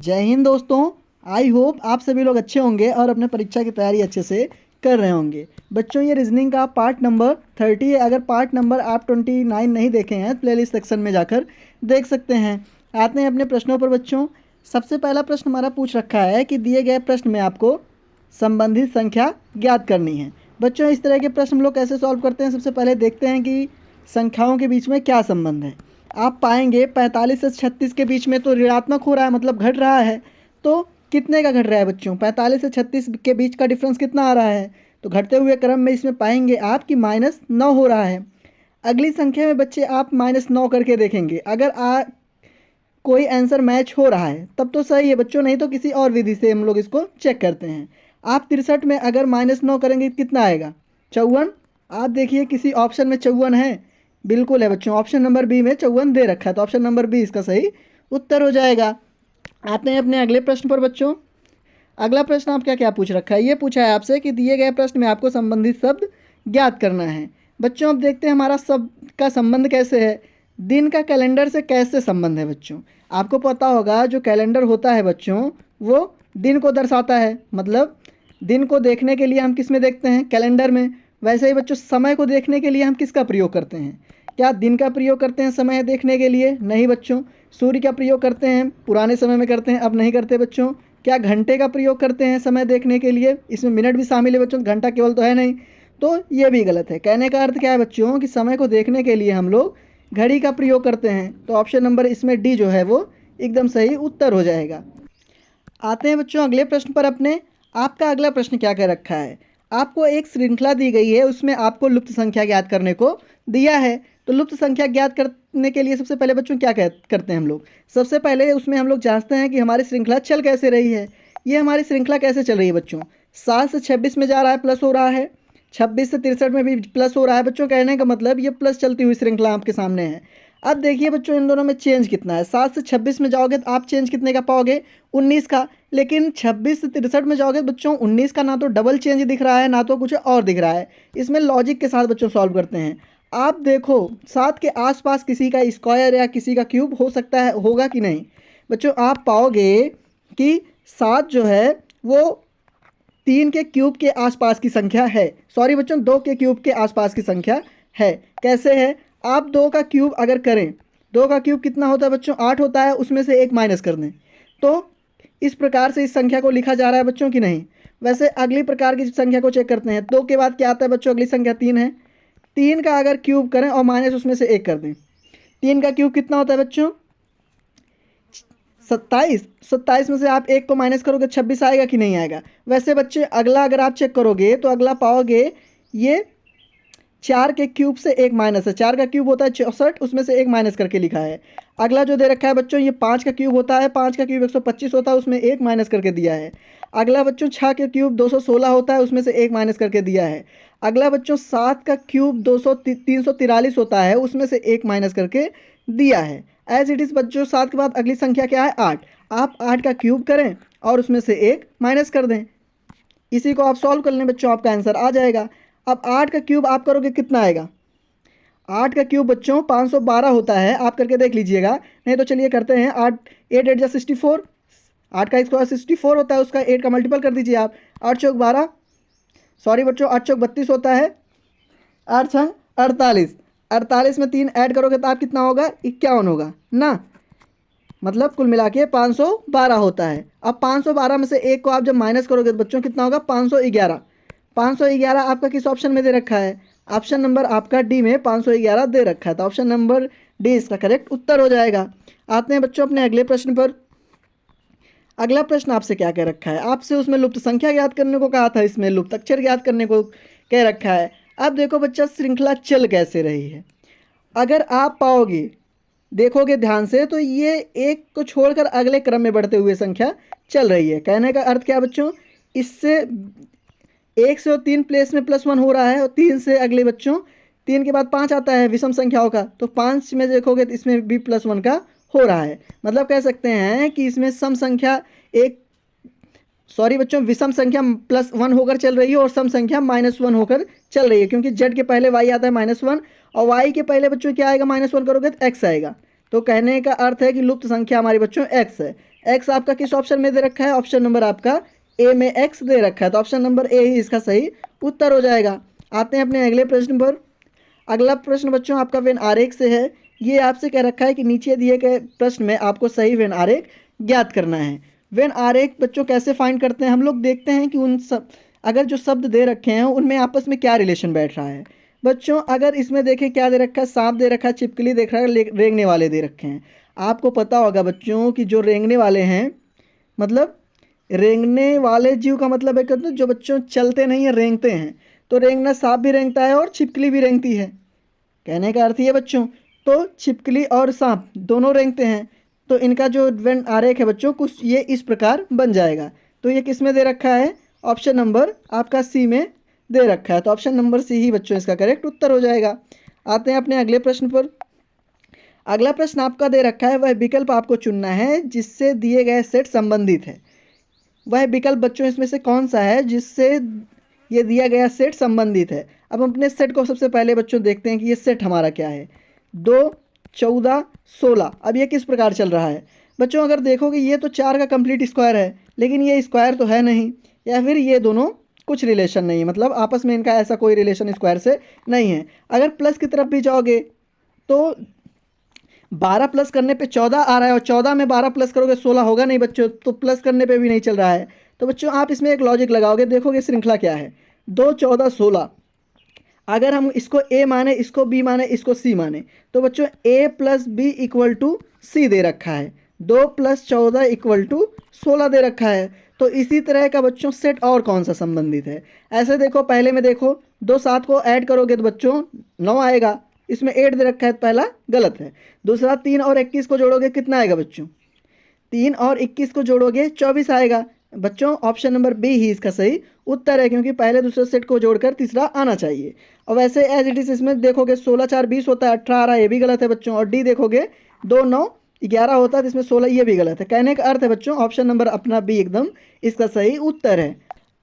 जय हिंद दोस्तों। I hope आप सभी लोग अच्छे होंगे और अपने परीक्षा की तैयारी अच्छे से कर रहे होंगे। बच्चों ये रीजनिंग का पार्ट नंबर 30 है। अगर पार्ट नंबर आप 29 नहीं देखे हैं प्लेलिस्ट सेक्शन में जाकर देख सकते हैं। आते हैं अपने प्रश्नों पर बच्चों। सबसे पहला प्रश्न हमारा पूछ रखा है कि दिए गए प्रश्न में आपको संबंधित संख्या ज्ञात करनी है। बच्चों इस तरह के प्रश्न हम लोग कैसे सॉल्व करते हैं, सबसे पहले देखते हैं कि संख्याओं के बीच में क्या संबंध है। आप पाएंगे 45 से 36 के बीच में तो ऋणात्मक हो रहा है, मतलब घट रहा है। तो कितने का घट रहा है बच्चों? 45 से 36 के बीच का डिफरेंस कितना आ रहा है? तो घटते हुए क्रम में इसमें पाएंगे आप कि -9 हो रहा है। अगली संख्या में बच्चे आप -9 करके देखेंगे। अगर कोई आंसर मैच हो रहा है तब तो सही है बच्चों, नहीं तो किसी और विधि से हम लोग इसको चेक करते हैं। आप 63 में अगर -9 करेंगे कितना आएगा? 54। आप देखिए किसी ऑप्शन में 54 है? बिल्कुल है बच्चों, ऑप्शन नंबर बी में 54 दे रखा है, तो ऑप्शन नंबर बी इसका सही उत्तर हो जाएगा। आते हैं अपने अगले प्रश्न पर बच्चों। अगला प्रश्न आपका क्या पूछ रखा है? ये पूछा है आपसे कि दिए गए प्रश्न में आपको संबंधित शब्द ज्ञात करना है। बच्चों अब देखते हैं हमारा शब्द का संबंध कैसे है। दिन का कैलेंडर से कैसे संबंध है बच्चों? आपको पता होगा जो कैलेंडर होता है बच्चों वो दिन को दर्शाता है, मतलब दिन को देखने के लिए हम किस में देखते हैं? कैलेंडर में। वैसे ही बच्चों समय को देखने के लिए हम किसका प्रयोग करते हैं? क्या दिन का प्रयोग करते हैं समय देखने के लिए? नहीं बच्चों। सूर्य का प्रयोग करते हैं, पुराने समय में करते हैं, अब नहीं करते बच्चों। क्या घंटे का प्रयोग करते हैं समय देखने के लिए? इसमें मिनट भी शामिल है बच्चों, घंटा केवल तो है नहीं, तो ये भी गलत है। कहने का अर्थ क्या है बच्चों कि समय को देखने के लिए हम लोग घड़ी का प्रयोग करते हैं, तो ऑप्शन नंबर इसमें डी जो है वो एकदम सही उत्तर हो जाएगा। आते हैं बच्चों अगले प्रश्न पर अपने। आपका अगला प्रश्न क्या कह रखा है? आपको एक श्रृंखला दी गई है, उसमें आपको लुप्त संख्या ज्ञात करने को दिया है। तो लुप्त संख्या ज्ञात करने के लिए सबसे पहले बच्चों क्या करते हैं हम लोग? सबसे पहले उसमें हम लोग जांचते हैं कि हमारी श्रृंखला चल कैसे रही है। ये हमारी श्रृंखला कैसे चल रही है बच्चों? 7 से 26 में जा रहा है, प्लस हो रहा है। 26 से 63 में भी प्लस हो रहा है बच्चों। कहने का मतलब ये प्लस चलती हुई श्रृंखला आपके सामने है। अब देखिए बच्चों इन दोनों में चेंज कितना है। 7 से 26 में जाओगे तो आप चेंज कितने का पाओगे? 19 का। लेकिन 26 से 63 में जाओगे बच्चों 19 का ना तो डबल चेंज दिख रहा है ना तो कुछ और दिख रहा है। इसमें लॉजिक के साथ बच्चों सॉल्व करते हैं। आप देखो 7 के आसपास किसी का स्क्वायर या किसी का क्यूब हो सकता है, होगा कि नहीं? बच्चों आप पाओगे कि 7 जो है वो 3 के क्यूब के आसपास की संख्या है। सॉरी बच्चों 2 के क्यूब के आसपास की संख्या है। कैसे है? आप 2 का क्यूब अगर करें, 2 का क्यूब कितना होता है बच्चों? 8 होता है, उसमें से 1 माइनस कर दें तो इस प्रकार से इस संख्या को लिखा जा रहा है बच्चों कि नहीं? वैसे अगली प्रकार की संख्या को चेक करते हैं। 2 के बाद क्या आता है बच्चों? अगली संख्या 3 है। 3 का अगर क्यूब करें और माइनस उसमें से 1 कर दें, 3 का क्यूब कितना होता है बच्चों? 27। 27 में से आप 1 को माइनस करोगे 26 आएगा कि नहीं आएगा? वैसे बच्चे अगला अगर आप चेक करोगे तो अगला पाओगे ये 4 के क्यूब से 1 माइनस है। 4 का क्यूब होता है 64, उसमें से 1 माइनस करके लिखा है। अगला जो दे रखा है बच्चों ये 5 का क्यूब होता है, 5 का क्यूब 125 होता है, उसमें 1 माइनस करके दिया है। अगला बच्चों 6 के क्यूब 216 होता है, उसमें से 1 माइनस करके दिया है। अगला बच्चों 7 का क्यूब 343 होता है, उसमें से 1 माइनस करके दिया है। एज इट इज़ बच्चों 7 के बाद अगली संख्या क्या है? 8। आप 8 का क्यूब करें और उसमें से 1 माइनस कर दें। इसी को आप सॉल्व कर लें बच्चों, आपका आंसर आ जाएगा। अब 8 का क्यूब आप करोगे कितना आएगा? 8 का क्यूब बच्चों 512 होता है, आप करके देख लीजिएगा। नहीं तो चलिए करते हैं। 8 8 जा 64, 8 का स्क्वायर 64 होता है, उसका 8 का मल्टीपल कर दीजिए आप। 8 चौक 12, सॉरी बच्चों 8 चौक 32 होता है, 8 छंग 48, 48 में 3 ऐड करोगे तो आप कितना होगा? 51 होगा ना, मतलब कुल मिला के 512 होता है। अब 512 में से 1 को आप जब माइनस करोगे तो बच्चों कितना होगा? 511। 511 आपका किस ऑप्शन में दे रखा है? ऑप्शन नंबर आपका डी में 511 दे रखा है, तो ऑप्शन नंबर डी इसका करेक्ट उत्तर हो जाएगा। आते हैं बच्चों अपने अगले प्रश्न पर। अगला प्रश्न आपसे क्या कह रखा है? आपसे उसमें लुप्त संख्या ज्ञात करने को कहा था, इसमें लुप्त अक्षर ज्ञात करने को कह रखा है। अब देखो बच्चा श्रृंखला चल कैसे रही है। अगर आप पाओगे, देखोगे ध्यान से, तो ये 1 को छोड़कर अगले क्रम में बढ़ते हुए संख्या चल रही है। कहने का अर्थ क्या है बच्चों? इससे 1 से 3 प्लेस में +1 हो रहा है और 3 से अगले बच्चों 3 के बाद 5 आता है विषम संख्याओं का, तो 5 में देखोगे तो इसमें भी +1 का हो रहा है। मतलब कह सकते हैं कि इसमें सम संख्या सॉरी बच्चों विषम संख्या +1 होकर चल रही है और सम संख्या -1 होकर चल रही है, क्योंकि z के पहले y आता है -1 और y के पहले बच्चों क्या आएगा? -1 करोगे तो x आएगा। तो कहने का अर्थ है कि लुप्त संख्या हमारी बच्चों x है। एक्स आपका किस ऑप्शन में दे रखा है? ऑप्शन नंबर आपका ए में एक्स दे रखा है, तो ऑप्शन नंबर ए ही इसका सही उत्तर हो जाएगा। आते हैं अपने अगले प्रश्न पर। अगला प्रश्न बच्चों आपका वेन आरेख से है। ये आपसे कह रखा है कि नीचे दिए गए प्रश्न में आपको सही वेन आरेख ज्ञात करना है। वेन आरेख बच्चों कैसे फाइंड करते हैं? हम लोग देखते हैं कि उन सब अगर जो शब्द दे रखे हैं उनमें आपस में क्या रिलेशन बैठ रहा है। बच्चों अगर इसमें देखें क्या दे रखा है, सांप दे रखा है, छिपकली देख रहा है, रेंगने वाले दे रखे हैं। आपको पता होगा बच्चों कि जो रेंगने वाले हैं, मतलब रेंगने वाले जीव का मतलब है कि जो बच्चों चलते नहीं है, रेंगते हैं। तो रेंगना सांप भी रेंगता है और छिपकली भी रेंगती है, कहने का अर्थ ये बच्चों। तो छिपकली और सांप दोनों रेंगते हैं, तो इनका जो वेन आरेख है बच्चों कुछ ये इस प्रकार बन जाएगा। तो ये किस में दे रखा है? ऑप्शन नंबर आपका सी में दे रखा है, तो ऑप्शन नंबर सी ही बच्चों इसका करेक्ट उत्तर हो जाएगा। आते हैं अपने अगले प्रश्न पर। अगला प्रश्न आपका दे रखा है, वह विकल्प आपको चुनना है जिससे दिए गए सेट संबंधित है। वह विकल्प बच्चों इसमें से कौन सा है जिससे ये दिया गया सेट संबंधित है? अब हम अपने सेट को सबसे पहले बच्चों देखते हैं कि ये सेट हमारा क्या है। 2, 14, 16। अब ये किस प्रकार चल रहा है बच्चों? अगर देखोगे ये तो 4 का कंप्लीट स्क्वायर है, लेकिन ये स्क्वायर तो है नहीं, या फिर ये दोनों कुछ रिलेशन नहीं है, मतलब आपस में इनका ऐसा कोई रिलेशन स्क्वायर से नहीं है। अगर प्लस की तरफ भी जाओगे तो 12 प्लस करने पे 14 आ रहा है, और 14 में 12 प्लस करोगे 16 होगा नहीं बच्चों, तो प्लस करने पे भी नहीं चल रहा है। तो बच्चों आप इसमें एक लॉजिक लगाओगे, देखोगे श्रृंखला क्या है। 2, 14, 16। अगर हम इसको ए माने, इसको बी माने, इसको सी माने, तो बच्चों ए प्लस बी इक्वल टू सी दे रखा है। 2 + 14 इक्वल टू 16 दे रखा है। तो इसी तरह का बच्चों सेट और कौन सा संबंधित है? ऐसे देखो, पहले में देखो 2 7 को ऐड करोगे तो बच्चों 9 आएगा, इसमें 8 दे रखा है, पहला गलत है। दूसरा 3 और 21 को जोड़ोगे कितना आएगा बच्चों? 3 और 21 को जोड़ोगे 24 आएगा। बच्चों ऑप्शन नंबर बी ही इसका सही उत्तर है, क्योंकि पहले दूसरे सेट को जोड़कर तीसरा आना चाहिए। और वैसे एज इट इज इसमें देखोगे 16 4 20 होता है, 18 ये भी गलत है बच्चों। और डी देखोगे 2 9 11 होता है, इसमें 16 ये भी गलत है। कहने का अर्थ है बच्चों ऑप्शन नंबर अपना बी एकदम इसका सही उत्तर है।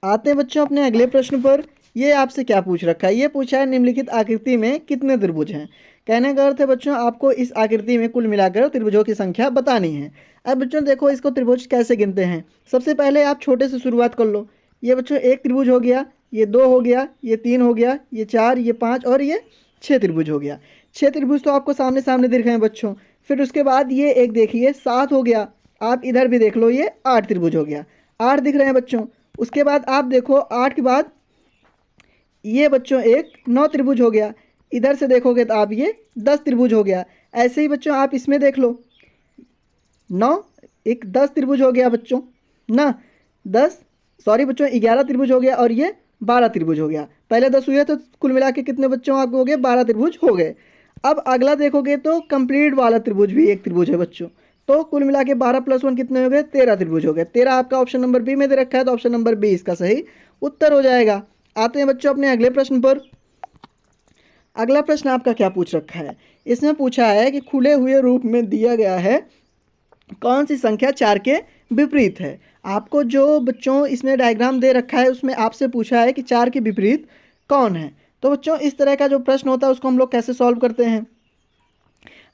आते हैं बच्चों अपने अगले प्रश्न पर। ये आपसे क्या पूछ रखा है? ये पूछा है निम्नलिखित आकृति में कितने त्रिभुज हैं। कहने का अर्थ है बच्चों आपको इस आकृति में कुल मिलाकर त्रिभुजों की संख्या बतानी है। अब बच्चों देखो इसको त्रिभुज कैसे गिनते हैं। सबसे पहले आप छोटे से शुरुआत कर लो। ये बच्चों एक त्रिभुज हो गया, ये 2 हो गया, ये 3 हो गया, ये 4, ये 5 और ये 6 त्रिभुज हो गया। 6 त्रिभुज तो आपको सामने सामने दिख रहे हैं बच्चों। फिर उसके बाद ये एक देखिए 7 हो गया। आप इधर भी देख लो, ये 8 त्रिभुज हो गया, 8 दिख रहे हैं बच्चों। उसके बाद आप देखो 8 के बाद ये बच्चों एक 9 त्रिभुज हो गया। इधर से देखोगे तो आप ये 10 त्रिभुज हो गया। ऐसे ही बच्चों आप इसमें देख लो, 9 एक 10 त्रिभुज हो गया बच्चों ना, 10 सॉरी बच्चों 11 त्रिभुज हो गया, और ये 12 त्रिभुज हो गया। पहले 10 हुए तो कुल मिला के कितने बच्चों आपको हो गए? 12 त्रिभुज हो गए। अब अगला देखोगे तो कंप्लीट वाला त्रिभुज भी एक त्रिभुज है बच्चों, तो कुल मिला के 12 + 1 कितने हो गए? 13 त्रिभुज हो गए। 13 आपका ऑप्शन नंबर बी में दे रखा है, तो ऑप्शन नंबर बी इसका सही उत्तर हो जाएगा। आते हैं बच्चों अपने अगले प्रश्न पर। अगला प्रश्न आपका क्या पूछ रखा है? इसमें पूछा है कि खुले हुए रूप में दिया गया है कौन सी संख्या 4 के विपरीत है। आपको जो बच्चों इसमें डायग्राम दे रखा है उसमें आपसे पूछा है कि 4 के विपरीत कौन है। तो बच्चों इस तरह का जो प्रश्न होता है उसको हम लोग कैसे सॉल्व करते हैं?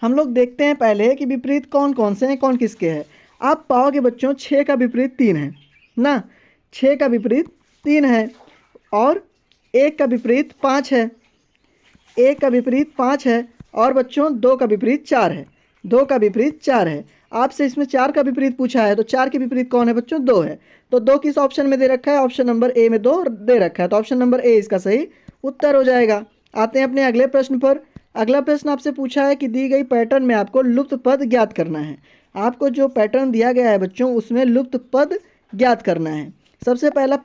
हम लोग देखते हैं पहले कि विपरीत कौन कौन से हैं, कौन किसके हैं। आप पाओगे बच्चों 6 का विपरीत 3 है ना, 6 का विपरीत 3 है, और 1 का विपरीत 5 है, 1 का विपरीत 5 है, और बच्चों 2 का विपरीत 4 है, 2 का विपरीत 4 है। आपसे इसमें 4 का विपरीत पूछा है, तो 4 के विपरीत कौन है बच्चों? 2 है। तो 2 किस ऑप्शन में दे रखा है? ऑप्शन नंबर ए में 2 दे रखा है, तो ऑप्शन नंबर ए इसका सही उत्तर हो जाएगा। आते हैं अपने अगले प्रश्न पर। अगला प्रश्न आपसे पूछा है कि दी गई पैटर्न में आपको लुप्त पद ज्ञात करना है। आपको जो पैटर्न दिया गया है बच्चों उसमें लुप्त पद ज्ञात करना है। सबसे पहला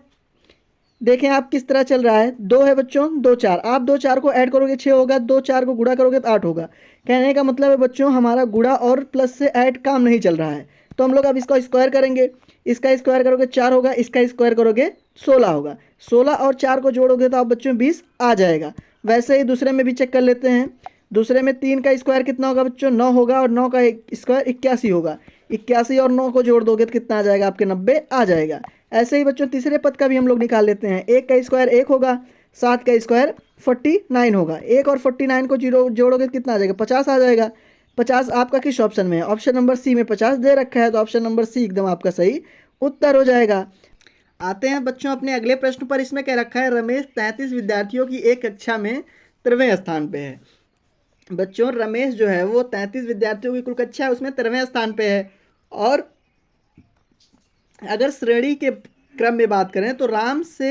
देखें आप किस तरह चल रहा है। 2 है बच्चों, 2 4, आप 2 4 को ऐड करोगे 6 होगा, 2 4 को गुणा करोगे तो 8 होगा। कहने का मतलब है बच्चों हमारा गुणा और प्लस से ऐड काम नहीं चल रहा है, तो हम लोग अब इसका स्क्वायर करेंगे। इसका स्क्वायर करोगे 4 होगा, इसका स्क्वायर करोगे 16 होगा। 16 और 4 को जोड़ोगे तो आप बच्चों 20 आ जाएगा। वैसे ही दूसरे में भी चेक कर लेते हैं। दूसरे में 3 का स्क्वायर कितना होगा बच्चों? 9 होगा, और 9 का स्क्वायर 81 होगा। 81 और 9 को जोड़ दोगे तो कितना आ जाएगा? आपके 90 आ जाएगा। ऐसे ही बच्चों तीसरे पद का भी हम लोग निकाल लेते हैं। 1 का स्क्वायर 1 होगा, 7 का स्क्वायर 49 होगा। 1 और 49 को जोड़ोगे तो कितना आ जाएगा? 50 आ जाएगा। 50 आपका किस ऑप्शन में है? ऑप्शन नंबर सी में 50 दे रखा है, तो ऑप्शन नंबर सी एकदम आपका सही उत्तर हो जाएगा। आते हैं बच्चों अपने अगले प्रश्न पर। इसमें कह रखा है रमेश 33 विद्यार्थियों की एक कक्षा में 13वें स्थान पे है। बच्चों रमेश जो है वो 33 विद्यार्थियों की कुल कक्षा है उसमें 13वें स्थान पे है। और अगर श्रेणी के क्रम में बात करें तो राम से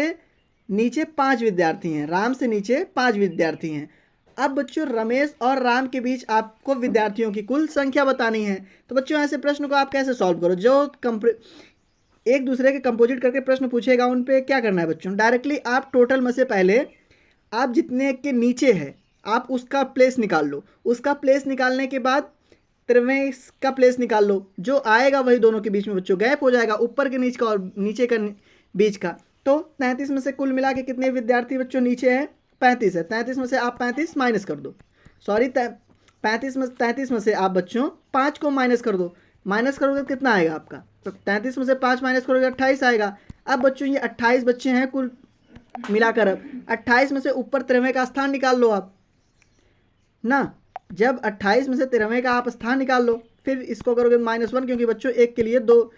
नीचे 5 विद्यार्थी हैं, राम से नीचे 5 विद्यार्थी हैं। अब बच्चों रमेश और राम के बीच आपको विद्यार्थियों की कुल संख्या बतानी है। तो बच्चों ऐसे प्रश्न को आप कैसे सॉल्व करो? जो एक दूसरे के कंपोजिट करके प्रश्न पूछेगा उन पे क्या करना है बच्चों? डायरेक्टली आप टोटल में से पहले आप जितने के नीचे है आप उसका प्लेस निकाल लो। उसका प्लेस निकालने के बाद 13वें का प्लेस निकाल लो। जो आएगा वही दोनों के बीच में बच्चों गैप हो जाएगा, ऊपर के नीचे का और नीचे का बीच का। तो 33 में से कुल मिला के कितने विद्यार्थी बच्चों नीचे हैं? 35 है। 33 में से आप 35 माइनस कर दो, सॉरी 33 में से आप बच्चों 5 को माइनस कर दो। माइनस करोगे तो कितना आएगा आपका? तो 33 में से 5 माइनस करोगे 28 आएगा। अब बच्चों ये 28 बच्चे हैं कुल मिलाकर। अब 28 में से ऊपर 13वें का स्थान निकाल लो आप ना। जब 28 में से 13वें का आप स्थान निकाल लो, फिर इसको करोगे -1, क्योंकि बच्चों एक के लिए दो,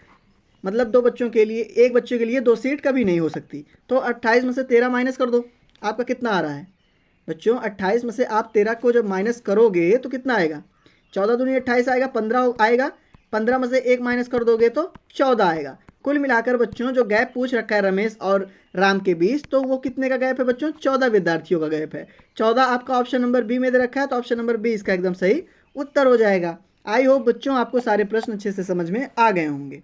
मतलब दो बच्चों के लिए, एक बच्चे के लिए 2 सीट कभी नहीं हो सकती। तो 28 में से 13 माइनस कर दो, आपका कितना आ रहा है बच्चों? 28 में से आप 13 को जब माइनस करोगे तो कितना आएगा? 14 दूनी 28 आएगा, 15 आएगा। 15 में से 1 माइनस कर दोगे तो 14 आएगा। कुल मिलाकर बच्चों जो गैप पूछ रखा है रमेश और राम के बीच, तो वो कितने का गैप है बच्चों? 14 विद्यार्थियों का गैप है। 14 आपका ऑप्शन नंबर बी में दे रखा है, तो ऑप्शन नंबर बी इसका एकदम सही उत्तर हो जाएगा। आई होप बच्चों आपको सारे प्रश्न अच्छे से समझ में आ गए होंगे।